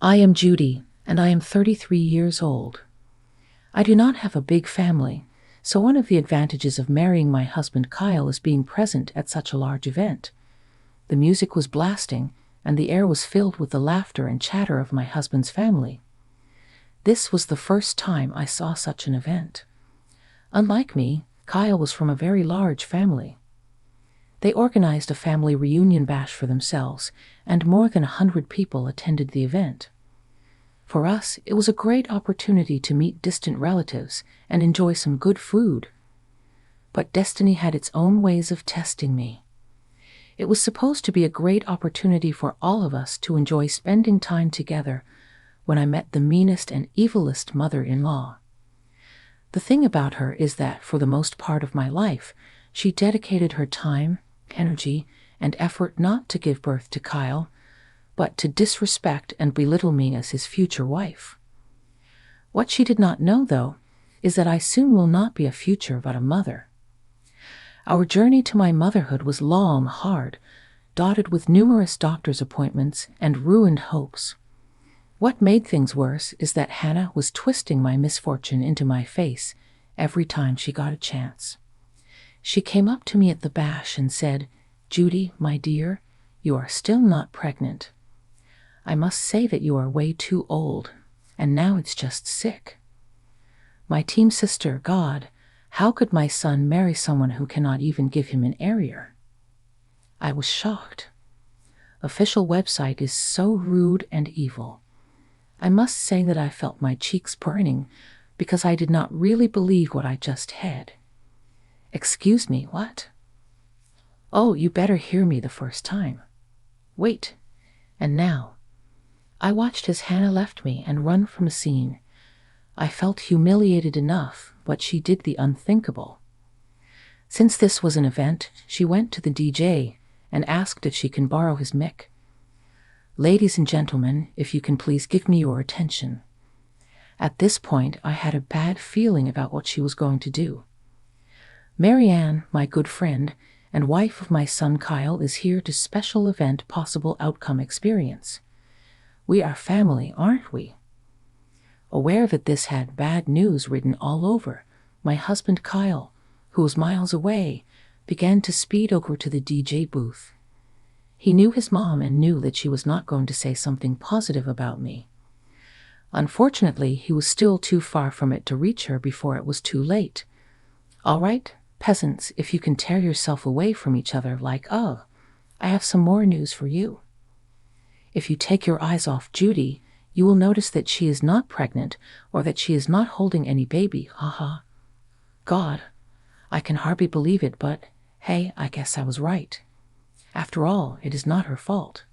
I am Judy, and I am 33 years old. I do not have a big family, so one of the advantages of marrying my husband Kyle is being present at such a large event. The music was blasting, and the air was filled with the laughter and chatter of my husband's family. This was the first time I saw such an event. Unlike me, Kyle was from a very large family. They organized a family reunion bash for themselves, and more than 100 people attended the event. For us, it was a great opportunity to meet distant relatives and enjoy some good food. But destiny had its own ways of testing me. It was supposed to be a great opportunity for all of us to enjoy spending time together when I met the meanest and evilest mother-in-law. The thing about her is that for the most part of my life, she dedicated her time, energy, and effort not to give birth to Kyle, but to disrespect and belittle me as his future wife. What she did not know, though, is that I soon will not be a future but a mother. Our journey to my motherhood was long, hard, dotted with numerous doctor's appointments and ruined hopes. What made things worse is that Hannah was twisting my misfortune into my face every time she got a chance. She came up to me at the bash and said, "Judy, my dear, you are still not pregnant. I must say that you are way too old, and now it's just sick." My team sister, God, how could my son marry someone who cannot even give him an area? I was shocked. Official website is so rude and evil. I must say that I felt my cheeks burning because I did not really believe what I just had. Excuse me, what? Oh, you better hear me the first time. Wait, and now. I watched as Hannah left me and run from the scene. I felt humiliated enough, but she did the unthinkable. Since this was an event, she went to the DJ and asked if she can borrow his mic. "Ladies and gentlemen, if you can please give me your attention." At this point, I had a bad feeling about what she was going to do. Marianne, my good friend, and wife of my son Kyle, is here to special event possible outcome experience. We are family, aren't we? Aware that this had bad news written all over, my husband Kyle, who was miles away, began to speed over to the DJ booth. He knew his mom and knew that she was not going to say something positive about me. Unfortunately, he was still too far from it to reach her before it was too late. "All right, peasants, if you can tear yourself away from each other like, I have some more news for you. If you take your eyes off Judy, you will notice that she is not pregnant or that she is not holding any baby, haha. God, I can hardly believe it, but hey, I guess I was right. After all, it is not her fault.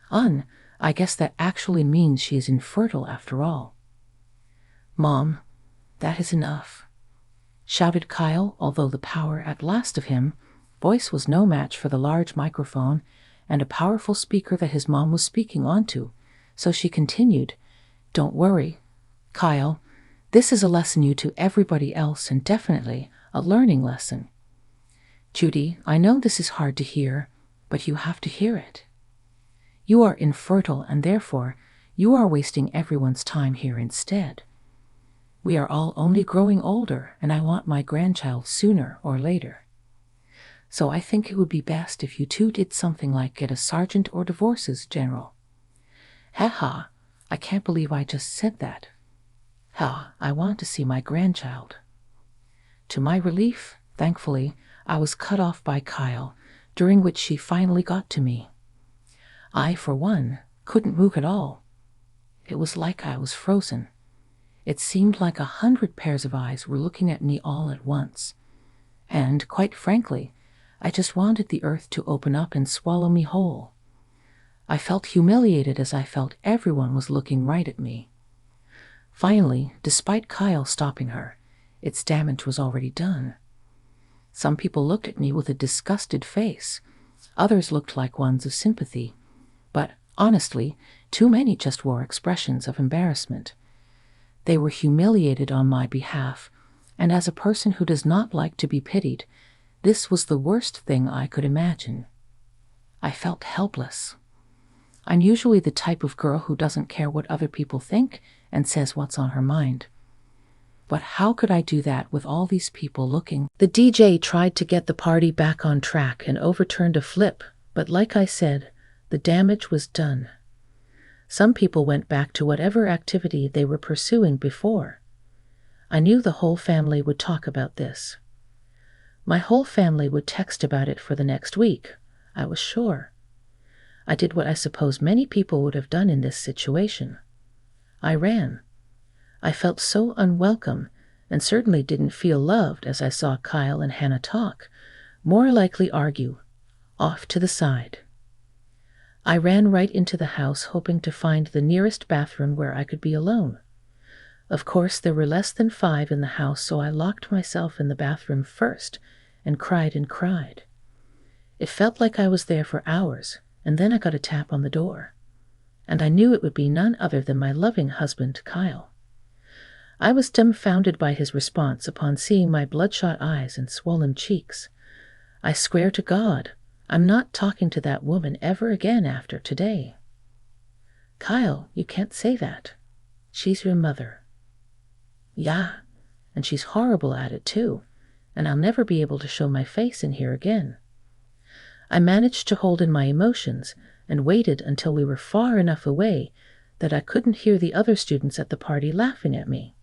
I guess that actually means she is infertile after all." "Mom, that is enough," shouted Kyle, although the power at last of him voice was no match for the large microphone and a powerful speaker that his mom was speaking onto, so she continued, "Don't worry, Kyle, this is a lesson you to everybody else and definitely a learning lesson. Judy, I know this is hard to hear, but you have to hear it. You are infertile and therefore you are wasting everyone's time here instead. We are all only growing older and I want my grandchild sooner or later. So I think it would be best if you two did something like get a sergeant or divorces general." "Haha, I can't believe I just said that. I want to see my grandchild." To my relief, thankfully, I was cut off by Kyle, during which she finally got to me. I, for one, couldn't move at all. It was like I was frozen. It seemed like 100 pairs of eyes were looking at me all at once. And, quite frankly, I just wanted the earth to open up and swallow me whole. I felt humiliated as I felt everyone was looking right at me. Finally, despite Kyle stopping her, its damage was already done. Some people looked at me with a disgusted face. Others looked like ones of sympathy. But, honestly, too many just wore expressions of embarrassment. They were humiliated on my behalf, and as a person who does not like to be pitied, this was the worst thing I could imagine. I felt helpless. I'm usually the type of girl who doesn't care what other people think and says what's on her mind. But how could I do that with all these people looking? The DJ tried to get the party back on track and overturned a flip, but like I said, the damage was done. Some people went back to whatever activity they were pursuing before. I knew the whole family would talk about this. My whole family would text about it for the next week, I was sure. I did what I suppose many people would have done in this situation. I ran. I felt so unwelcome and certainly didn't feel loved as I saw Kyle and Hannah talk, more likely argue, off to the side. I ran right into the house hoping to find the nearest bathroom where I could be alone. Of course, there were less than 5 in the house, so I locked myself in the bathroom first and cried and cried. It felt like I was there for hours, and then I got a tap on the door. And I knew it would be none other than my loving husband, Kyle. I was dumbfounded by his response upon seeing my bloodshot eyes and swollen cheeks. I swear to God, I'm not talking to that woman ever again after today. Kyle, you can't say that. She's your mother. Yeah, and she's horrible at it too, and I'll never be able to show my face in here again. I managed to hold in my emotions and waited until we were far enough away that I couldn't hear the other students at the party laughing at me.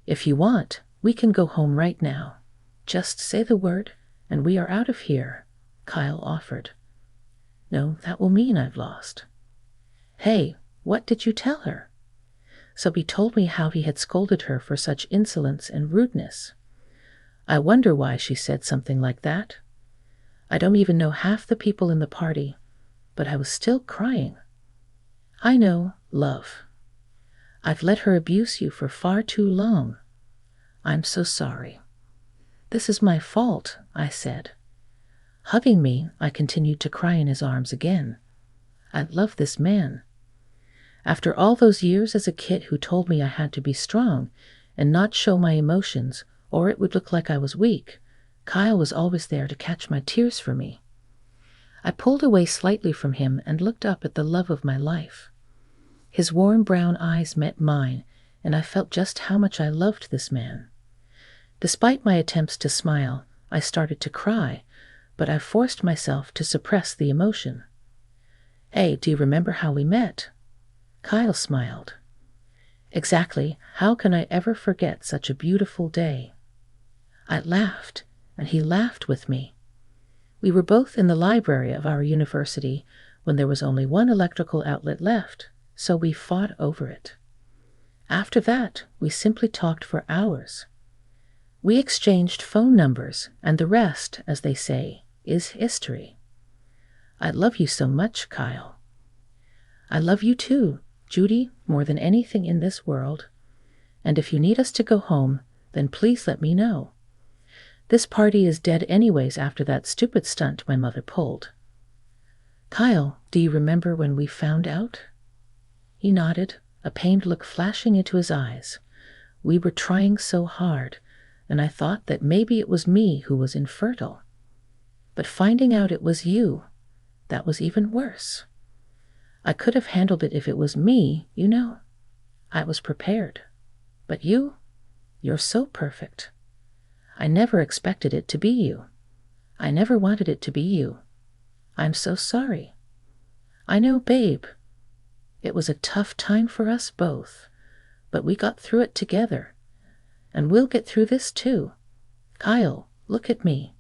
If you want, we can go home right now. Just say the word, and we are out of here, Kyle offered. No, that will mean I've lost. Hey, what did you tell her? So he told me how he had scolded her for such insolence and rudeness. I wonder why she said something like that. I don't even know half the people in the party, but I was still crying. I know, love. I've let her abuse you for far too long. I'm so sorry. This is my fault, I said. Hugging me, I continued to cry in his arms again. I love this man. After all those years as a kid who told me I had to be strong and not show my emotions or it would look like I was weak, Kyle was always there to catch my tears for me. I pulled away slightly from him and looked up at the love of my life. His warm brown eyes met mine, and I felt just how much I loved this man. Despite my attempts to smile, I started to cry, but I forced myself to suppress the emotion. Hey, do you remember how we met? Kyle smiled. Exactly, how can I ever forget such a beautiful day? I laughed, and he laughed with me. We were both in the library of our university when there was only one electrical outlet left, so we fought over it. After that, we simply talked for hours. We exchanged phone numbers, and the rest, as they say, is history. I love you so much, Kyle. I love you too, Judy, more than anything in this world. And if you need us to go home, then please let me know. This party is dead anyways after that stupid stunt my mother pulled. Kyle, do you remember when we found out? He nodded, a pained look flashing into his eyes. We were trying so hard, and I thought that maybe it was me who was infertile. But finding out it was you, that was even worse. I could have handled it if it was me, you know. I was prepared. But you're so perfect. I never expected it to be you. I never wanted it to be you. I'm so sorry. I know, babe. It was a tough time for us both, but we got through it together. And we'll get through this too. Kyle, look at me.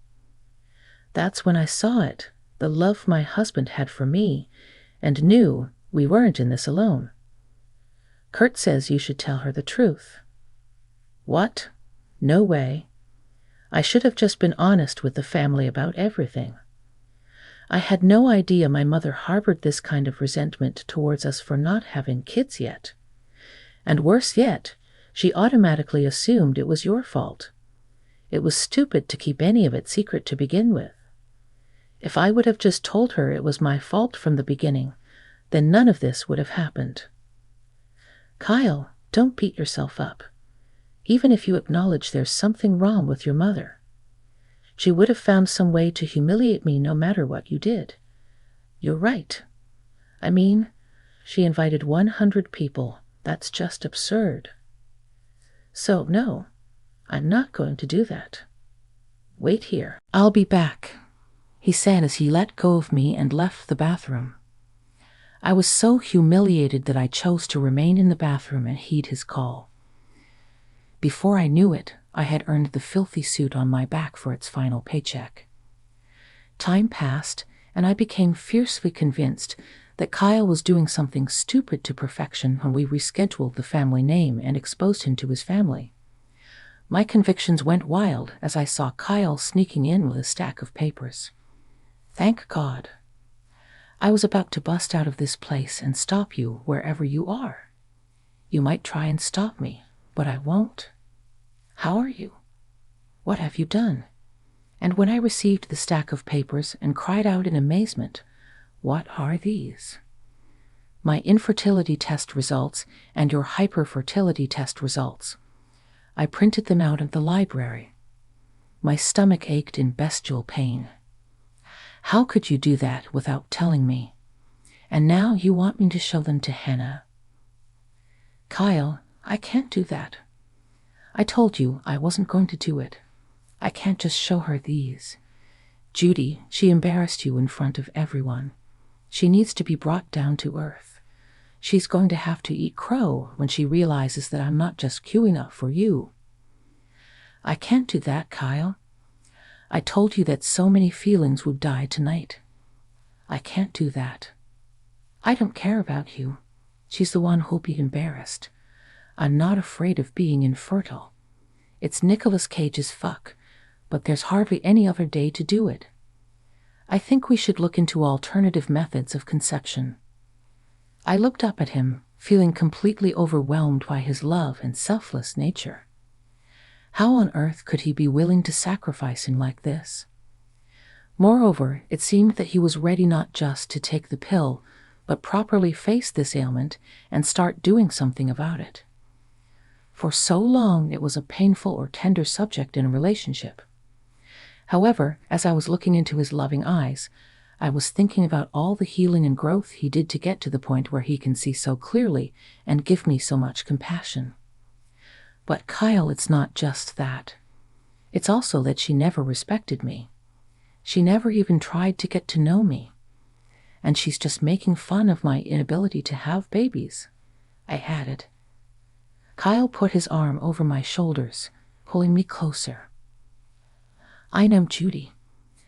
That's when I saw it, the love my husband had for me, and knew we weren't in this alone. Kurt says you should tell her the truth. What? No way. I should have just been honest with the family about everything. I had no idea my mother harbored this kind of resentment towards us for not having kids yet. And worse yet, she automatically assumed it was your fault. It was stupid to keep any of it secret to begin with. If I would have just told her it was my fault from the beginning, then none of this would have happened. Kyle, don't beat yourself up. Even if you acknowledge there's something wrong with your mother. She would have found some way to humiliate me no matter what you did. You're right. I mean, she invited 100 people. That's just absurd. So, no, I'm not going to do that. Wait here. I'll be back, he said as he let go of me and left the bathroom. I was so humiliated that I chose to remain in the bathroom and heed his call. Before I knew it, I had earned the filthy suit on my back for its final paycheck. Time passed, and I became fiercely convinced that Kyle was doing something stupid to perfection when we rescheduled the family name and exposed him to his family. My convictions went wild as I saw Kyle sneaking in with a stack of papers. Thank God. I was about to bust out of this place and stop you wherever you are. You might try and stop me, but I won't. How are you? What have you done? And when I received the stack of papers and cried out in amazement, what are these? My infertility test results and your hyperfertility test results. I printed them out at the library. My stomach ached in bestial pain. How could you do that without telling me? And now you want me to show them to Hannah? Kyle, I can't do that. I told you I wasn't going to do it. I can't just show her these. Judy, she embarrassed you in front of everyone. She needs to be brought down to earth. She's going to have to eat crow when she realizes that I'm not just queuing up for you. I can't do that, Kyle. I told you that so many feelings would die tonight. I can't do that. I don't care about you. She's the one who'll be embarrassed. I'm not afraid of being infertile. It's Nicolas Cage's fuck, but there's hardly any other day to do it. I think we should look into alternative methods of conception. I looked up at him, feeling completely overwhelmed by his love and selfless nature. How on earth could he be willing to sacrifice him like this? Moreover, it seemed that he was ready not just to take the pill, but properly face this ailment and start doing something about it. For so long, it was a painful or tender subject in a relationship. However, as I was looking into his loving eyes, I was thinking about all the healing and growth he did to get to the point where he can see so clearly and give me so much compassion. But Kyle, it's not just that. It's also that she never respected me. She never even tried to get to know me. And she's just making fun of my inability to have babies. I had it. Kyle put his arm over my shoulders, pulling me closer. I know, Judy,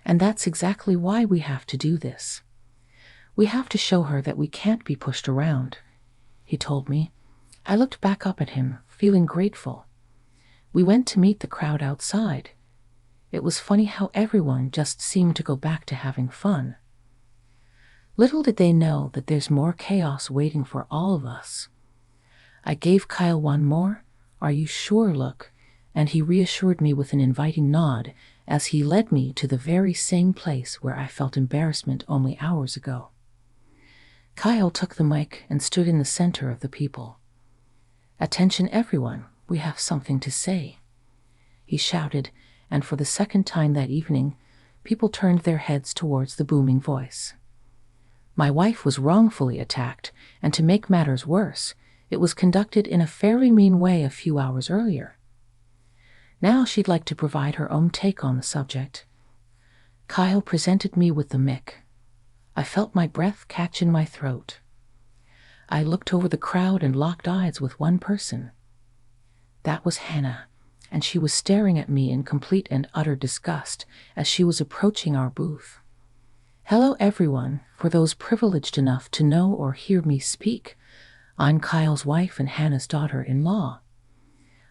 and that's exactly why we have to do this. We have to show her that we can't be pushed around, he told me. I looked back up at him, feeling grateful. We went to meet the crowd outside. It was funny how everyone just seemed to go back to having fun. Little did they know that there's more chaos waiting for all of us. I gave Kyle one more, "Are you sure?" look, and he reassured me with an inviting nod as he led me to the very same place where I felt embarrassment only hours ago. Kyle took the mic and stood in the center of the people. "Attention everyone, we have something to say," he shouted, and for the second time that evening, people turned their heads towards the booming voice. My wife was wrongfully attacked, and to make matters worse, it was conducted in a fairly mean way a few hours earlier. Now she'd like to provide her own take on the subject. Kyle presented me with the mic. I felt my breath catch in my throat. I looked over the crowd and locked eyes with one person. That was Hannah, and she was staring at me in complete and utter disgust as she was approaching our booth. Hello everyone, for those privileged enough to know or hear me speak. I'm Kyle's wife and Hannah's daughter-in-law.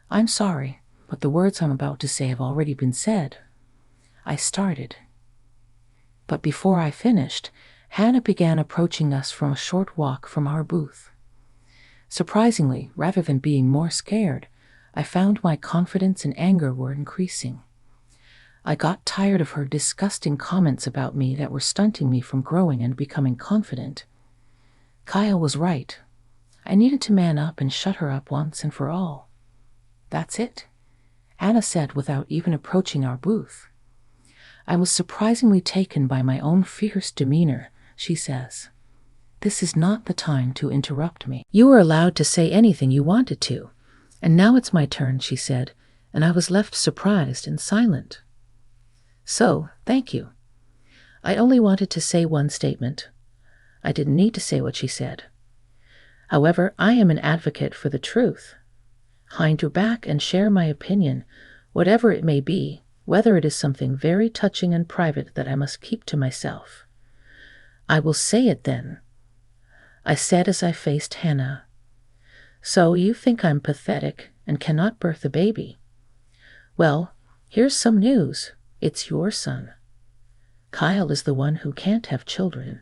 I'm sorry, but the words I'm about to say have already been said. I started. But before I finished, Hannah began approaching us from a short walk from our booth. Surprisingly, rather than being more scared, I found my confidence and anger were increasing. I got tired of her disgusting comments about me that were stunting me from growing and becoming confident. Kyle was right. I needed to man up and shut her up once and for all. That's it, Anna said without even approaching our booth. I was surprisingly taken by my own fierce demeanor, she says. This is not the time to interrupt me. You were allowed to say anything you wanted to. And now it's my turn, she said, and I was left surprised and silent. So, thank you. I only wanted to say one statement. I didn't need to say what she said. However, I am an advocate for the truth. Behind your back and share my opinion, whatever it may be, whether it is something very touching and private that I must keep to myself. I will say it then. I said as I faced Hannah. So you think I'm pathetic and cannot birth a baby? Well, here's some news. It's your son. Kyle is the one who can't have children.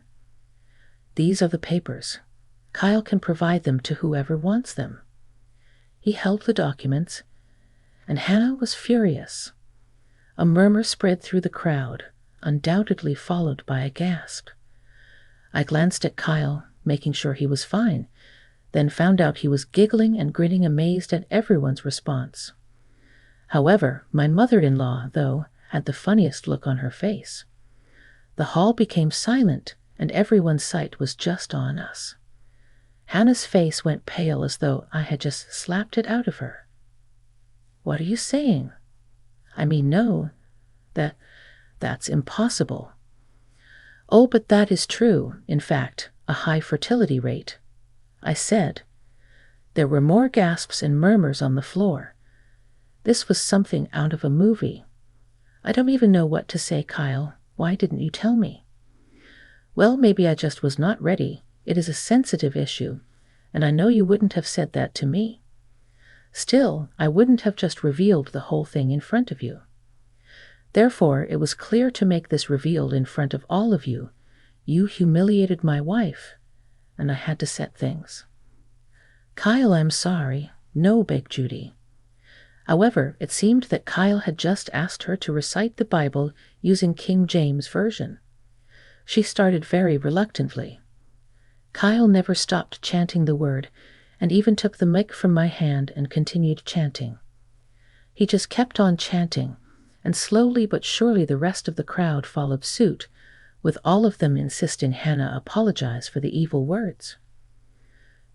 These are the papers. Kyle can provide them to whoever wants them. He held the documents, and Hannah was furious. A murmur spread through the crowd, undoubtedly followed by a gasp. I glanced at Kyle, making sure he was fine, then found out he was giggling and grinning, amazed at everyone's response. However, my mother-in-law, though, had the funniest look on her face. The hall became silent, and everyone's sight was just on us. Hannah's face went pale as though I had just slapped it out of her. What are you saying? I mean, no, that's impossible. Oh, but that is true, in fact, a high fertility rate. I said. There were more gasps and murmurs on the floor. This was something out of a movie. I don't even know what to say, Kyle. Why didn't you tell me? Well, maybe I just was not ready. It is a sensitive issue, and I know you wouldn't have said that to me. Still, I wouldn't have just revealed the whole thing in front of you. Therefore, it was clear to make this revealed in front of all of you. You humiliated my wife, and I had to set things. Kyle, I'm sorry. No, begged Judy. However, it seemed that Kyle had just asked her to recite the Bible using King James Version. She started very reluctantly. Kyle never stopped chanting the word, and even took the mic from my hand and continued chanting. He just kept on chanting, and slowly but surely the rest of the crowd followed suit, with all of them insisting Hannah apologize for the evil words.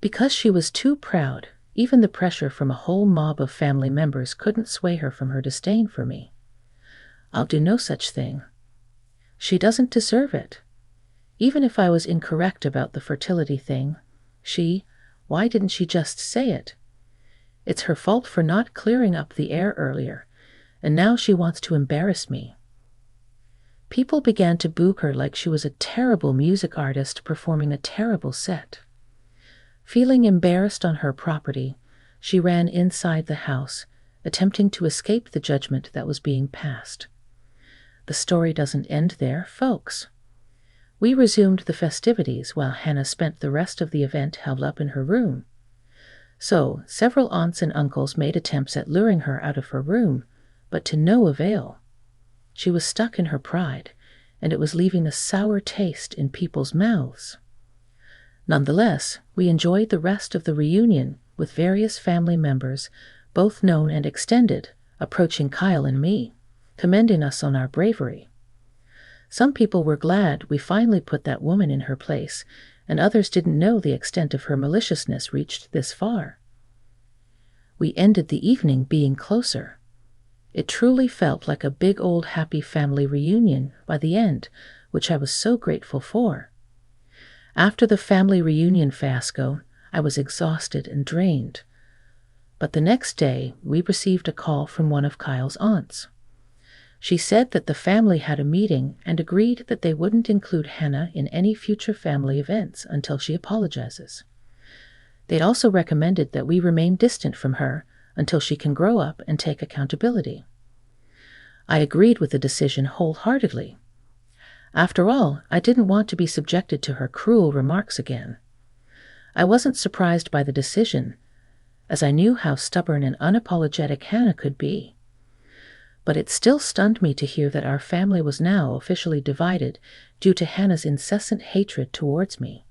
Because she was too proud, even the pressure from a whole mob of family members couldn't sway her from her disdain for me. I'll do no such thing. She doesn't deserve it. Even if I was incorrect about the fertility thing, why didn't she just say it? It's her fault for not clearing up the air earlier, and now she wants to embarrass me. People began to boo her like she was a terrible music artist performing a terrible set. Feeling embarrassed on her property, she ran inside the house, attempting to escape the judgment that was being passed. The story doesn't end there, folks. We resumed the festivities while Hannah spent the rest of the event held up in her room. So, several aunts and uncles made attempts at luring her out of her room, but to no avail. She was stuck in her pride, and it was leaving a sour taste in people's mouths. Nonetheless, we enjoyed the rest of the reunion with various family members, both known and extended, approaching Kyle and me, commending us on our bravery. Some people were glad we finally put that woman in her place, and others didn't know the extent of her maliciousness reached this far. We ended the evening being closer. It truly felt like a big old happy family reunion by the end, which I was so grateful for. After the family reunion fiasco, I was exhausted and drained. But the next day, we received a call from one of Kyle's aunts. She said that the family had a meeting and agreed that they wouldn't include Hannah in any future family events until she apologizes. They'd also recommended that we remain distant from her until she can grow up and take accountability. I agreed with the decision wholeheartedly. After all, I didn't want to be subjected to her cruel remarks again. I wasn't surprised by the decision, as I knew how stubborn and unapologetic Hannah could be. But it still stunned me to hear that our family was now officially divided due to Hannah's incessant hatred towards me.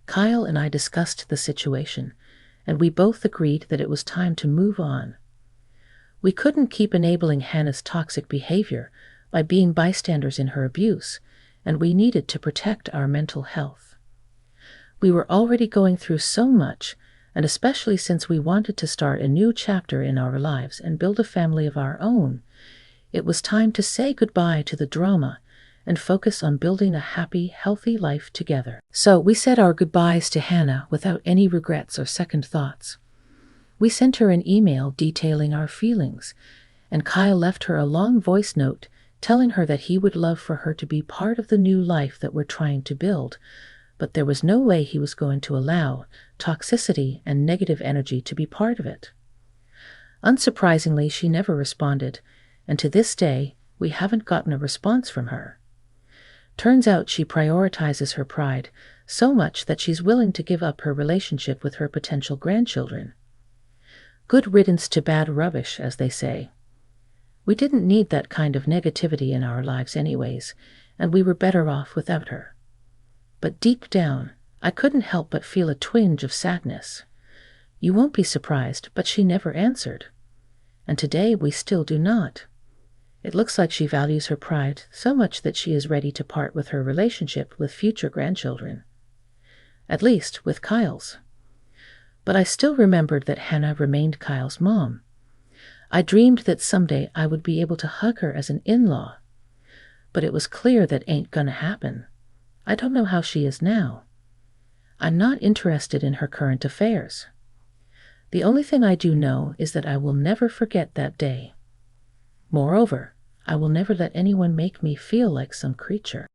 Kyle and I discussed the situation, and we both agreed that it was time to move on. We couldn't keep enabling Hannah's toxic behavior by being bystanders in her abuse, and we needed to protect our mental health. We were already going through so much, and especially since we wanted to start a new chapter in our lives and build a family of our own, it was time to say goodbye to the drama and focus on building a happy, healthy life together. So we said our goodbyes to Hannah without any regrets or second thoughts. We sent her an email detailing our feelings, and Kyle left her a long voice note telling her that he would love for her to be part of the new life that we're trying to build, but there was no way he was going to allow toxicity and negative energy to be part of it. Unsurprisingly, she never responded, and to this day, we haven't gotten a response from her. Turns out she prioritizes her pride so much that she's willing to give up her relationship with her potential grandchildren. Good riddance to bad rubbish, as they say. We didn't need that kind of negativity in our lives anyways, and we were better off without her. But deep down, I couldn't help but feel a twinge of sadness. You won't be surprised, but she never answered. And today we still do not. It looks like she values her pride so much that she is ready to part with her relationship with future grandchildren. At least with Kyle's. But I still remembered that Hannah remained Kyle's mom. I dreamed that someday I would be able to hug her as an in-law. But it was clear that ain't gonna happen. I don't know how she is now. I'm not interested in her current affairs. The only thing I do know is that I will never forget that day. Moreover, I will never let anyone make me feel like some creature.